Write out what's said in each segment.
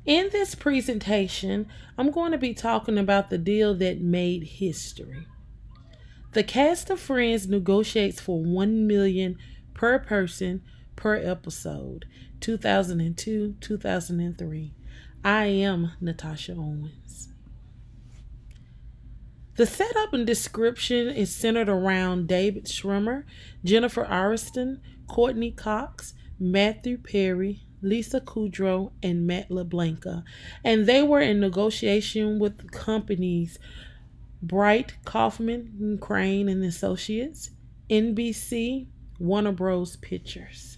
In this presentation, I'm going to be talking about the deal that made history. The cast of Friends negotiates for 1 million per person per episode, 2002, 2003. I am Natasha Owens. The setup and description is centered around David Schwimmer, Jennifer Aniston, Courtney Cox, Matthew Perry, Lisa Kudrow, and Matt LeBlanca, and they were in negotiation with companies Bright, Kaufman, and Crane and Associates, NBC, Warner Bros. Pictures.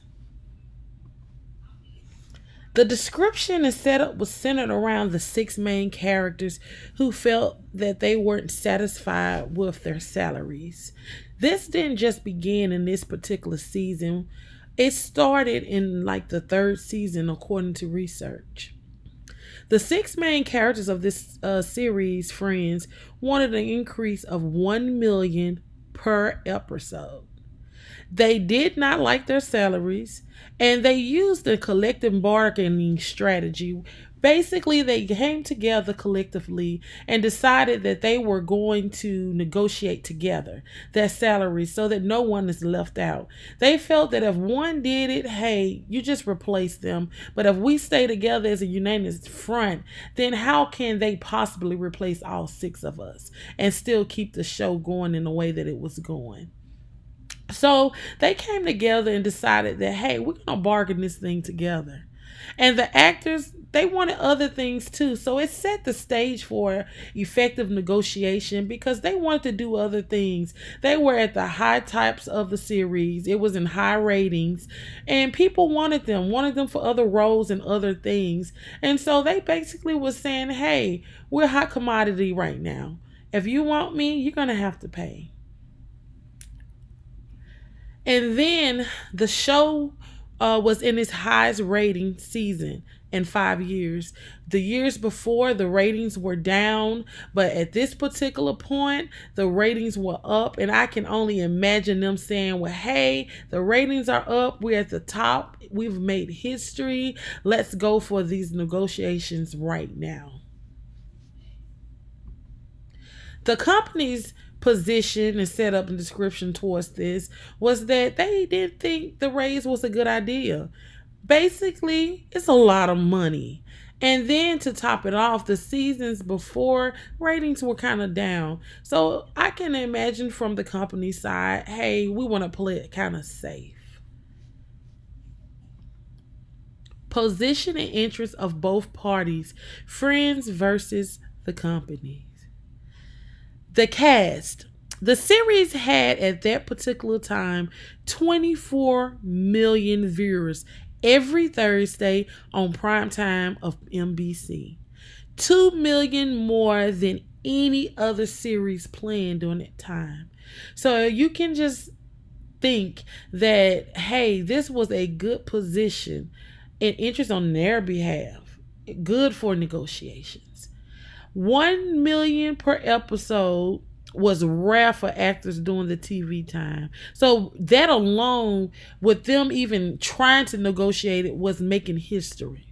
The description and setup was centered around the six main characters who felt that they weren't satisfied with their salaries. This didn't just begin in this particular season, it started in like the third season, according to research. The six main characters of this series, Friends, wanted an increase of 1 million per episode. They did not like their salaries and they used a collective bargaining strategy. Basically, they came together collectively and decided that they were going to negotiate together their salaries so that no one is left out. They felt that if one did it, hey, you just replace them. But if we stay together as a unanimous front, then how can they possibly replace all six of us and still keep the show going in the way that it was going? So they came together and decided that, hey, we're going to bargain this thing together. And the actors, they wanted other things too. So it set the stage for effective negotiation because they wanted to do other things. They were at the high types of the series. It was in high ratings and people wanted them for other roles and other things. And so they basically was saying, hey, we're hot commodity right now. If you want me, you're going to have to pay. And then the show was in its highest rating season in 5 years. The years before, the ratings were down, but at this particular point, the ratings were up. And I can only imagine them saying, well, hey, the ratings are up. We're at the top. We've made history. Let's go for these negotiations right now. The company's position and setup and description towards this was that they didn't think the raise was a good idea. Basically, it's a lot of money. And then to top it off, the seasons before ratings were kind of down. So I can imagine from the company side, hey, we want to play it kind of safe. Position and interest of both parties, Friends versus the company. The cast. The series had at that particular time 24 million viewers every Thursday on prime time of NBC. 2 million more than any other series playing during that time. So you can just think that, hey, this was a good position and interest on their behalf. Good for negotiations. 1 million per episode was rare for actors during the TV time. So that alone, with them even trying to negotiate it, was making history.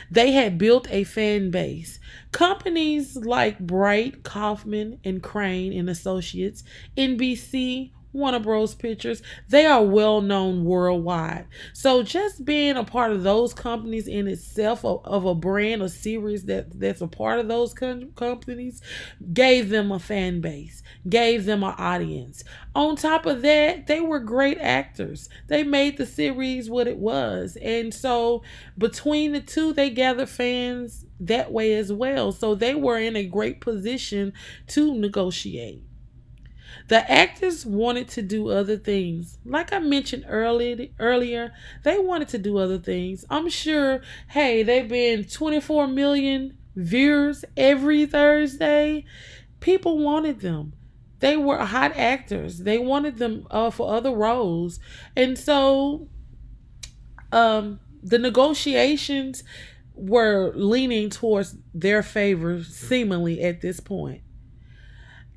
They had built a fan base. Companies like Bright, Kaufman, and Crane and Associates, NBC, Warner Bros. Pictures, they are well known worldwide. So just being a part of those companies in itself, of a brand or series that's a part of those companies, gave them a fan base, gave them an audience. On top of that, they were great actors. They made the series what it was. And so between the two, they gathered fans that way as well. So they were in a great position to negotiate. The actors wanted to do other things. Like I mentioned earlier, they wanted to do other things. I'm sure, hey, they've been 24 million viewers every Thursday. People wanted them. They were hot actors. They wanted them for other roles. And so the negotiations were leaning towards their favor, seemingly at this point.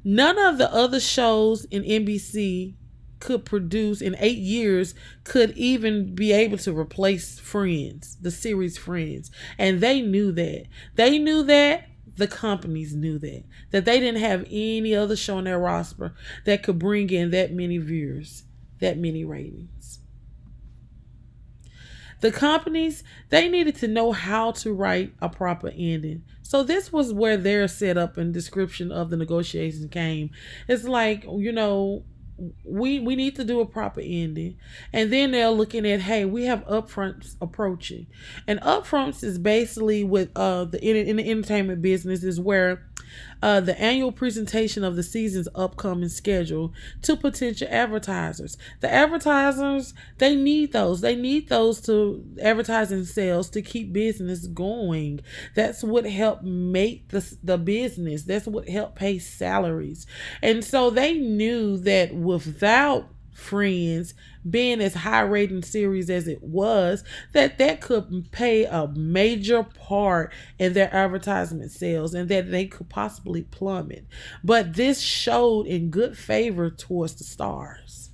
None of the other shows in NBC could produce in 8 years could even be able to replace Friends, the series Friends. And they knew that. They knew that. The companies knew that they didn't have any other show on their roster that could bring in that many viewers, that many ratings. The companies, they needed to know how to write a proper ending. So this was where their setup and description of the negotiations came. It's like, we need to do a proper ending. And then they're looking at, hey, we have upfronts approaching. And upfronts is basically with in the entertainment business is where the annual presentation of the season's upcoming schedule to potential advertisers. The advertisers, they need those. They need those to advertising sales to keep business going. That's what helped make the business. That's what helped pay salaries. And so they knew that without Friends being as high rating series as it was, that could play a major part in their advertisement sales and that they could possibly plummet. But this showed in good favor towards the stars.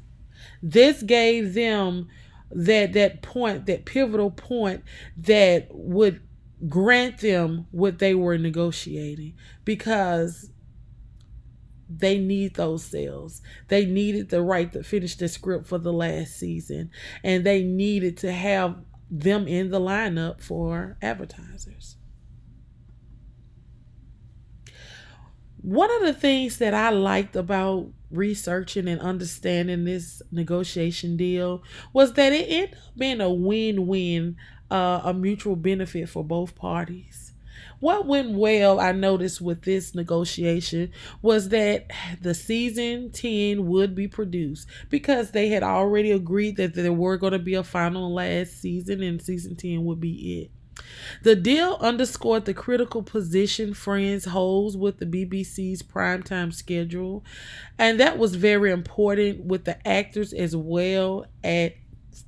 This gave them that point, that pivotal point that would grant them what they were negotiating, because they need those sales. They needed the right to finish the script for the last season, and they needed to have them in the lineup for advertisers. One of the things that I liked about researching and understanding this negotiation deal was that it ended up being a win-win, a mutual benefit for both parties. What went well, I noticed, with this negotiation was that the season 10 would be produced because they had already agreed that there were going to be a final last season and season 10 would be it. The deal underscored the critical position Friends holds with the BBC's primetime schedule, and that was very important with the actors as well as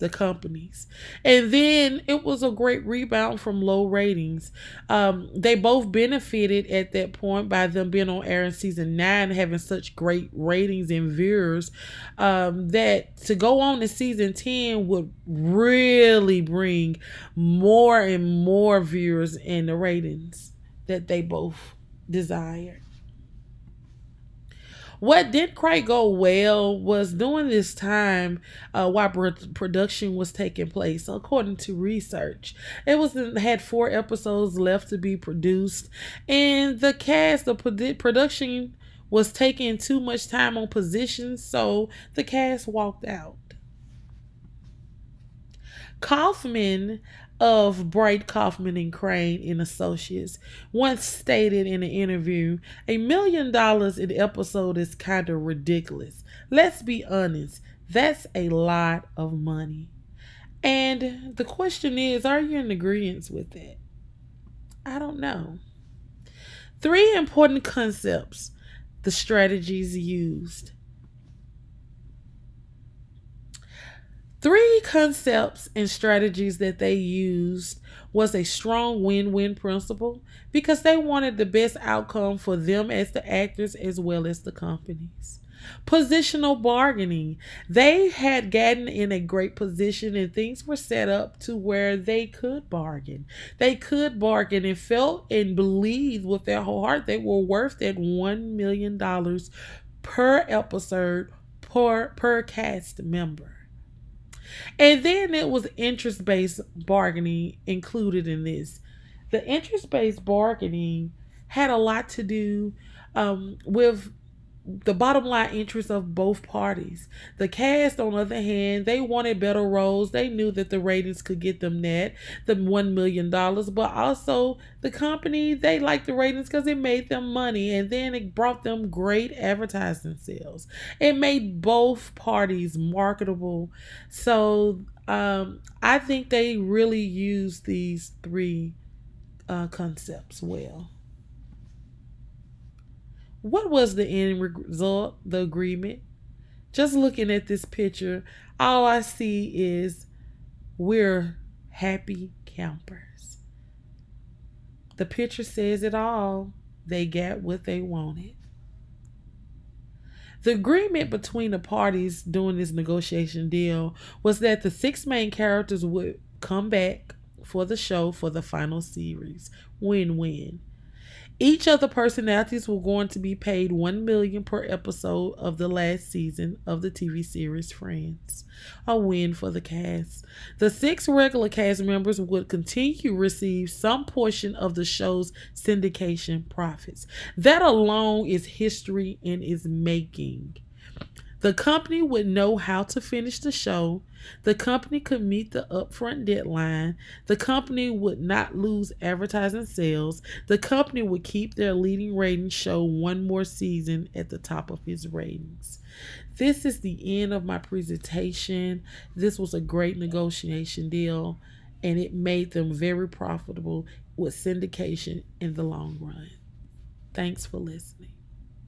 the companies. And then it was a great rebound from low ratings. They both benefited at that point by them being on air in season 9, having such great ratings and viewers, that to go on to season 10 would really bring more and more viewers and the ratings that they both desired. What did quite go well was during this time, while production was taking place. According to research, it had 4 episodes left to be produced, and the cast, the production was taking too much time on positions, so the cast walked out. Kaufman of Bright Kaufman and Crane and Associates once stated in an interview, $1 million an episode is kind of ridiculous. Let's be honest, that's a lot of money. And the question is, are you in agreement with that? I don't know. 3 important concepts, the strategies used. 3 concepts and strategies that they used was a strong win-win principle because they wanted the best outcome for them as the actors as well as the companies. Positional bargaining. They had gotten in a great position and things were set up to where they could bargain. They could bargain and felt and believed with their whole heart they were worth that $1 million per episode per cast member. And then it was interest-based bargaining included in this. The interest-based bargaining had a lot to do with the bottom line interests of both parties. The cast, on the other hand, they wanted better roles. They knew that the ratings could get them the $1 million, but also the company, they liked the ratings because it made them money, and then it brought them great advertising sales. It made both parties marketable. So I think they really used these 3 concepts well. What was the end result, the agreement? Just looking at this picture, all I see is we're happy campers. The picture says it all. They got what they wanted. The agreement between the parties during this negotiation deal was that the six main characters would come back for the show for the final series. Win win. Each of the personalities were going to be paid $1 million per episode of the last season of the TV series Friends. A win for the cast. The six regular cast members would continue to receive some portion of the show's syndication profits. That alone is history in its making. The company would know how to finish the show. The company could meet the upfront deadline. The company would not lose advertising sales. The company would keep their leading rating show one more season at the top of its ratings. This is the end of my presentation. This was a great negotiation deal, and it made them very profitable with syndication in the long run. Thanks for listening.